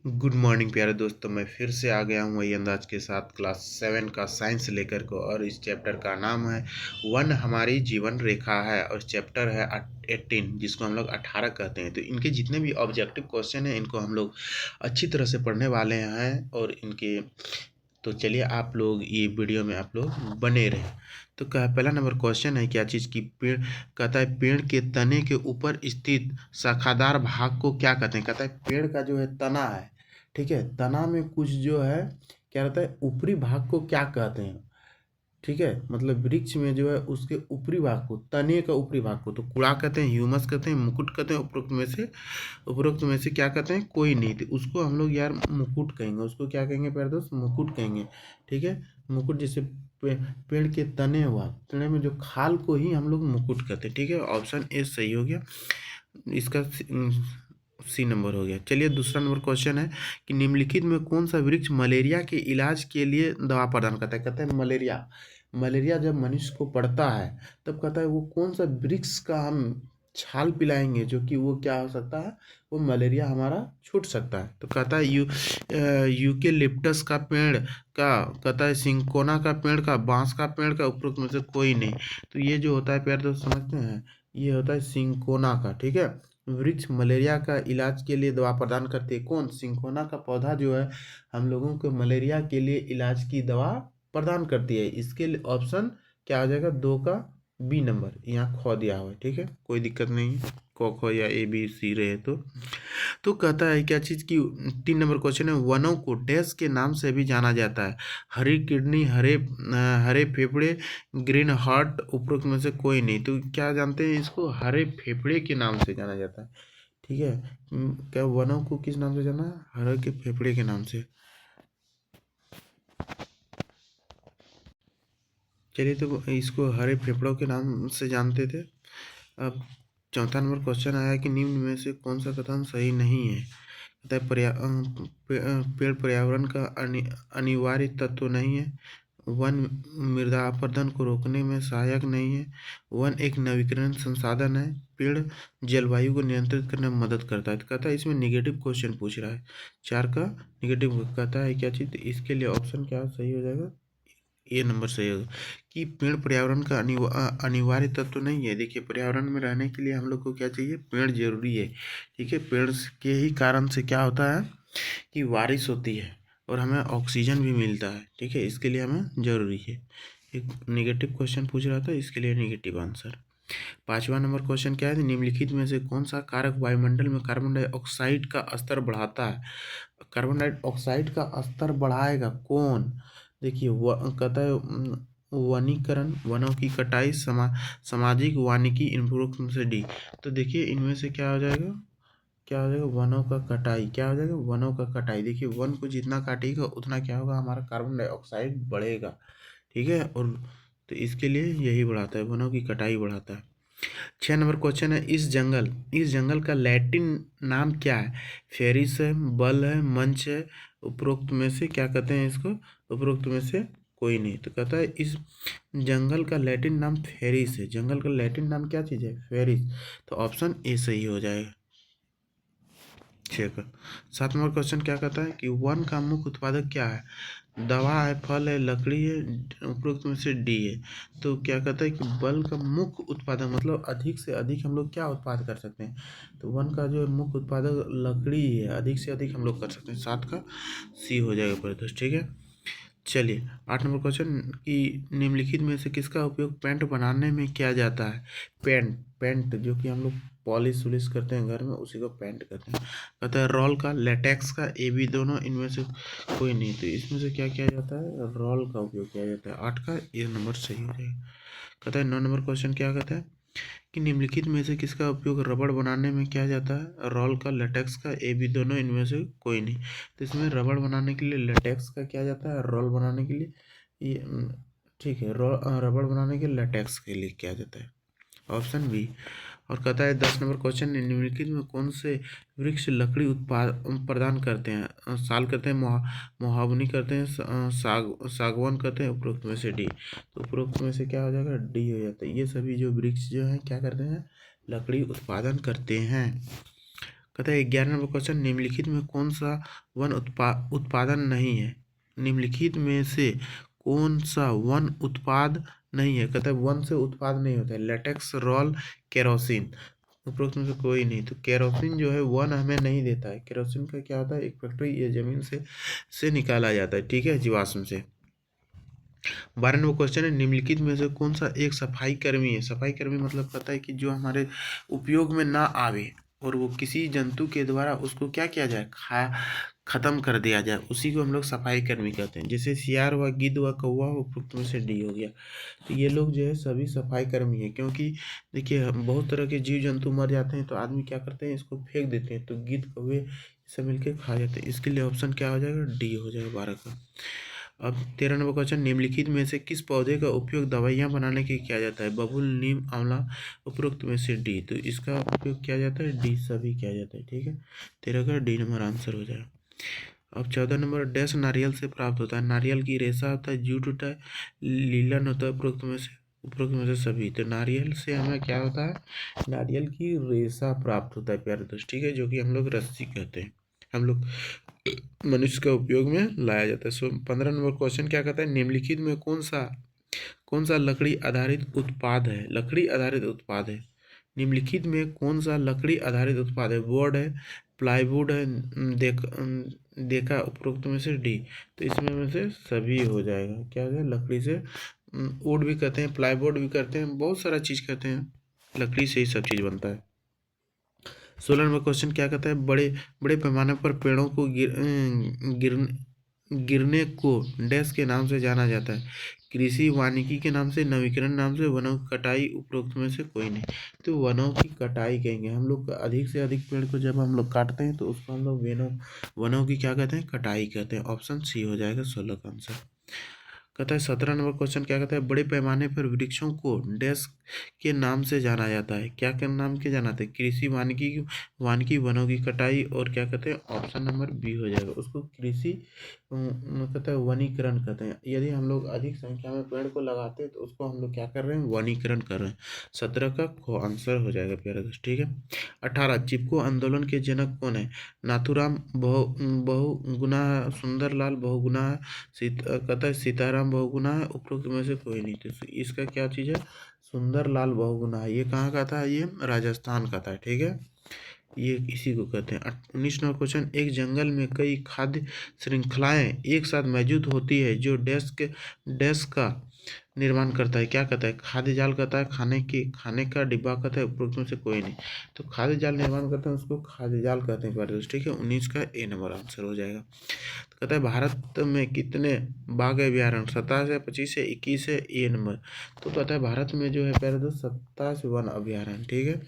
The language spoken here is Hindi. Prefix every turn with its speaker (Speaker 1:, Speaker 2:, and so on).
Speaker 1: गुड मॉर्निंग प्यारे दोस्तों, मैं फिर से आ गया हूँ वही अंदाज के साथ क्लास 7 का साइंस लेकर को। और इस चैप्टर का नाम है वन हमारी जीवन रेखा है और चैप्टर है 18 जिसको हम लोग 18 कहते हैं। तो इनके जितने भी ऑब्जेक्टिव क्वेश्चन हैं इनको हम लोग अच्छी तरह से पढ़ने वाले हैं। और इनके तो चलिए आप लोग ये वीडियो में आप लोग बने रहें। तो कहा पहला नंबर क्वेश्चन है क्या चीज़ की पेड़ कहता है पेड़ के तने के ऊपर स्थित शाखादार भाग को क्या कहते हैं। कहता है पेड़ का जो है तना है, ठीक है, तना में कुछ जो है क्या रहता है, ऊपरी भाग को क्या कहते हैं। ठीक है, मतलब वृक्ष में जो है उसके ऊपरी भाग को, तने का ऊपरी भाग को तो कुड़ा कहते हैं, ह्यूमस कहते हैं, मुकुट कहते हैं। उपरोक्त में से क्या कहते हैं, कोई नहीं। तो उसको हम लोग यार मुकुट कहेंगे। उसको क्या कहेंगे प्यारे दोस्त, मुकुट कहेंगे। ठीक है, मुकुट जैसे पेड़ के तने हुआ, तने में जो खाल को ही हम लोग मुकुट कहते हैं। ठीक है, ऑप्शन ए सही हो गया। इसका सी नंबर हो गया। चलिए दूसरा नंबर क्वेश्चन है कि निम्नलिखित में कौन सा वृक्ष मलेरिया के इलाज के लिए दवा प्रदान करता है। कहता है मलेरिया, मलेरिया जब मनुष्य को पड़ता है तब कहता है वो कौन सा वृक्ष का हम छाल पिलाएंगे जो कि वो क्या हो सकता है, वो मलेरिया हमारा छूट सकता है। तो कहता है यूकेलिप्टस का पेड़ का, कहता है सिंकोना का पेड़ का, बांस का पेड़ का, उपरोक्त में से कोई नहीं। तो ये जो होता है प्यारे दोस्त समझते हैं, ये होता है सिंकोना का। ठीक है, वृक्ष मलेरिया का इलाज के लिए दवा प्रदान करते हैं। कौन, सिंकोना का पौधा जो है हम लोगों को मलेरिया के लिए इलाज की दवा प्रदान करती है। इसके लिए ऑप्शन क्या हो जाएगा, दो का बी नंबर यहाँ खो दिया हुआ है। ठीक है, कोई दिक्कत नहीं है, क ख या ए बी सी रहे तो कहता है क्या चीज़ की। 3 नंबर क्वेश्चन है वनों को डैश के नाम से भी जाना जाता है। हरी किडनी, हरे फेफड़े, ग्रीन हार्ट, उपरोक्त में से कोई नहीं। तो क्या जानते हैं इसको, हरे फेफड़े के नाम से जाना जाता है। ठीक है, क्या वनों को किस नाम से जाना है, हरे के फेफड़े के नाम से। चलिए तो इसको हरे फेफड़ों के नाम से जानते थे। अब चौथा नंबर क्वेश्चन आया कि निम्न में से कौन सा कथन सही नहीं है। कहता है पेड़ पर्यावरण का अनिवार्य तत्व नहीं है। वन मृदा अपरदन को रोकने में सहायक नहीं है। वन एक नवीकरण संसाधन है। पेड़ जलवायु को नियंत्रित करने में मदद करता है। तो कहता है इसमें निगेटिव क्वेश्चन पूछ रहा है, 4 का निगेटिव कहता है क्या चीज़। इसके लिए ऑप्शन क्या सही हो जाएगा, ये नंबर सही होगा कि पेड़ पर्यावरण का अनिवार्य तत्व नहीं है। देखिए पर्यावरण में रहने के लिए हम लोग को क्या चाहिए, पेड़ जरूरी है। ठीक है, पेड़ के ही कारण से क्या होता है कि बारिश होती है और हमें ऑक्सीजन भी मिलता है। ठीक है, इसके लिए हमें जरूरी है। एक नेगेटिव क्वेश्चन पूछ रहा था, इसके लिए नेगेटिव आंसर। 5वां नंबर क्वेश्चन क्या है, निम्नलिखित में से कौन सा कारक वायुमंडल में कार्बन डाइऑक्साइड का स्तर बढ़ाता है। कार्बन डाइऑक्साइड का स्तर बढ़ाएगा कौन। देखिए कहता है वनीकरण, वनों की कटाई, सामाजिक वानिकी, इनपुट में से डी। तो देखिए इनमें से क्या हो जाएगा, क्या हो जाएगा, वनों का कटाई। क्या हो जाएगा, वनों का कटाई। देखिए वन को जितना काटेगा उतना क्या होगा, हमारा कार्बन डाइऑक्साइड बढ़ेगा। ठीक है, और तो इसके लिए यही बढ़ाता है, वनों की कटाई बढ़ाता है। 6 नंबर क्वेश्चन है इस जंगल का लैटिन नाम क्या है। फेरिस है, बल है, मंच है, उपरोक्त में से क्या कहते हैं इसको, उपरोक्त में से कोई नहीं। तो कहता है इस जंगल का लैटिन नाम फेरिस है। जंगल का लैटिन नाम क्या चीज़ है, फेरिस। तो ऑप्शन ए सही हो जाएगा 6 का। 7 नंबर क्वेश्चन क्या कहता है कि वन का मुख्य उत्पादक क्या है। दवा है, फल है, लकड़ी है, उपरोक्त में से डी है। तो क्या कहता है कि वन का मुख्य उत्पादक मतलब अधिक से अधिक हम लोग क्या उत्पाद कर सकते हैं। तो वन का जो मुख्य उत्पादक लकड़ी है, अधिक से अधिक हम लोग कर सकते हैं। 7 का सी हो जाएगा परिदोष। ठीक है, चलिए 8 नंबर क्वेश्चन कि निम्नलिखित में से किसका उपयोग पेंट बनाने में किया जाता है। पेंट जो कि हम लोग पॉलिश वॉलिश करते हैं घर में, उसी को पेंट कहते हैं। कहता है रोल का, लेटेक्स का, ए बी दोनों, इनमें से कोई नहीं। तो इसमें से क्या किया जाता है, रोल का उपयोग किया जाता है। 8 का ये नंबर सही हो जाएगा। कहता है 9 नंबर क्वेश्चन क्या कहता है कि निम्नलिखित में से किसका उपयोग रबड़ बनाने में किया जाता है। रोल का, लेटेक्स का, ए बी दोनों, इनमें से कोई नहीं। तो इसमें रबड़ बनाने के लिए लेटेक्स का किया जाता है, रोल बनाने के लिए ये ठीक है, रबड़ बनाने के लिए लेटेक्स के लिए किया जाता है, ऑप्शन बी। और कहता है 10 नंबर क्वेश्चन निम्नलिखित में कौन से वृक्ष लकड़ी उत्पाद प्रदान करते हैं। साल करते हैं, मोहावनी करते हैं, सागवान करते हैं, उपरोक्त में से डी। तो उपरोक्त में से क्या हो जाएगा, डी हो जाता है। ये सभी जो वृक्ष जो हैं क्या करते हैं, लकड़ी उत्पादन करते हैं। कहता है 11 नंबर क्वेश्चन, निम्नलिखित में कौन सा वन उत्पादन नहीं है? निम्नलिखित में से कौन सा वन उत्पाद नहीं है? कहता है वन से उत्पाद नहीं होता है। लेटेक्स, रॉल, केरोसिन, उपरोक्त में से कोई नहीं। तो केरोसिन जो है वन हमें नहीं देता है। केरोसिन का क्या होता है? एक फैक्ट्री या जमीन से निकाला जाता है, ठीक है, जीवाश्म से। 12 नंबर क्वेश्चन है, निम्नलिखित में से कौन सा एक सफाई कर्मी है? सफाई कर्मी मतलब पता है कि जो हमारे उपयोग में ना आवे और वो किसी जंतु के द्वारा उसको क्या किया जाए, खत्म कर दिया जाए, उसी को हम लोग सफाई कर्मी कहते हैं। जैसे सियार हुआ, गिद्ध हुआ, कौवा हुआ, उपयुक्त में से डी हो गया। तो ये लोग जो है सभी सफाई कर्मी है, क्योंकि देखिए हम बहुत तरह के जीव जंतु मर जाते हैं तो आदमी क्या करते हैं, इसको फेंक देते हैं, तो गिद्ध, कौवे सब मिलके खा जाते हैं। इसके लिए ऑप्शन क्या हो जाएगा? डी हो जाएगा 12 का। अब 13 नंबर क्वेश्चन, निम्नलिखित में से किस पौधे का उपयोग दवाइयाँ बनाने के लिए किया जाता है? बबूल, नीम, आंवला, उपरोक्त में से डी। तो इसका उपयोग किया जाता है डी, सभी किया जाता है, ठीक है। 13 का डी नंबर आंसर हो जाएगा। अब 14 नंबर, डैश नारियल से प्राप्त होता है? नारियल की रेशा होता है, जूट होता है, लीलन होता है, उपरोक्त में से सभी। तो नारियल से हमें क्या होता है? नारियल की रेशा प्राप्त होता है प्यारे दोस्त, ठीक है, जो कि हम लोग रस्सी कहते हैं, हम लोग मनुष्य का उपयोग में लाया जाता है। 15 नंबर क्वेश्चन क्या कहता है? निम्नलिखित में कौन सा लकड़ी आधारित उत्पाद है? लकड़ी आधारित उत्पाद है। निम्नलिखित में कौन सा लकड़ी आधारित उत्पाद है? बोर्ड है, प्लाईवुड है, देखा उपरोक्त में से डी। तो इसमें में से सभी हो जाएगा। क्या है? लकड़ी से वुड भी कहते हैं, प्लाईवुड भी करते हैं, बहुत सारा चीज़ कहते हैं, लकड़ी से ही सब चीज़ बनता है। 16 नंबर क्वेश्चन क्या कहता है? बड़े बड़े पैमाने पर पेड़ों को गिरने को डैश के नाम से जाना जाता है? कृषि वानिकी के नाम से, नवीकरण नाम से, वनों की कटाई, उपरोक्त में से कोई नहीं। तो वनों की कटाई कहेंगे हम लोग। अधिक से अधिक पेड़ को जब हम लोग काटते हैं तो उसको हम लोग वनों की क्या कहते हैं? कटाई कहते हैं। ऑप्शन सी हो जाएगा 16 का आंसर। कहता है 17 नंबर क्वेश्चन क्या कहता है? बड़े पैमाने पर वृक्षों को डैश के नाम से जाना जाता है? क्या क्या नाम के जाना जाता है? कृषि वानिकी, वनों की कटाई, और क्या कहते हैं? ऑप्शन नंबर बी हो जाएगा। उसको कृषि कहता है वनीकरण कहते हैं। यदि हम लोग अधिक संख्या में पेड़ को लगाते हैं तो उसको हम लोग क्या कर रहे हैं? वनीकरण कर रहे हैं। 17 का आंसर हो जाएगा प्यारे दोस्त, ठीक है। 18, चिपको आंदोलन के जनक कौन है? नाथूराम बहुगुणा, सुंदरलाल बहुगुणा, कहता है सीताराम बहुगुणा है, उपरोक्त में से कोई नहीं। तो इसका क्या चीज़ है? सुंदरलाल बहुगुणा है। ये कहाँ का था? ये राजस्थान का था, ठीक है। ये इसी को कहते हैं। 19 नंबर क्वेश्चन, एक जंगल में कई खाद्य श्रृंखलाएं एक साथ मौजूद होती है जो डैश का निर्माण करता है? क्या कहता है? खाद्य जाल कहता है, खाने का डिब्बा कहता है, उपरोक्त में से कोई नहीं। तो खाद्य जाल निर्माण करते हैं उसको खाद्य जाल कहते हैं प्यारे दोस्त, ठीक है। 19 का ए नंबर आंसर हो जाएगा। तो कहता है भारत में कितने बाघ अभ्यारण्य? 27 है, 25 है, 21 है, ए नंबर। तो कहता है भारत में जो है प्यारे दोस्त 27 वन अभ्यारण्य, ठीक है।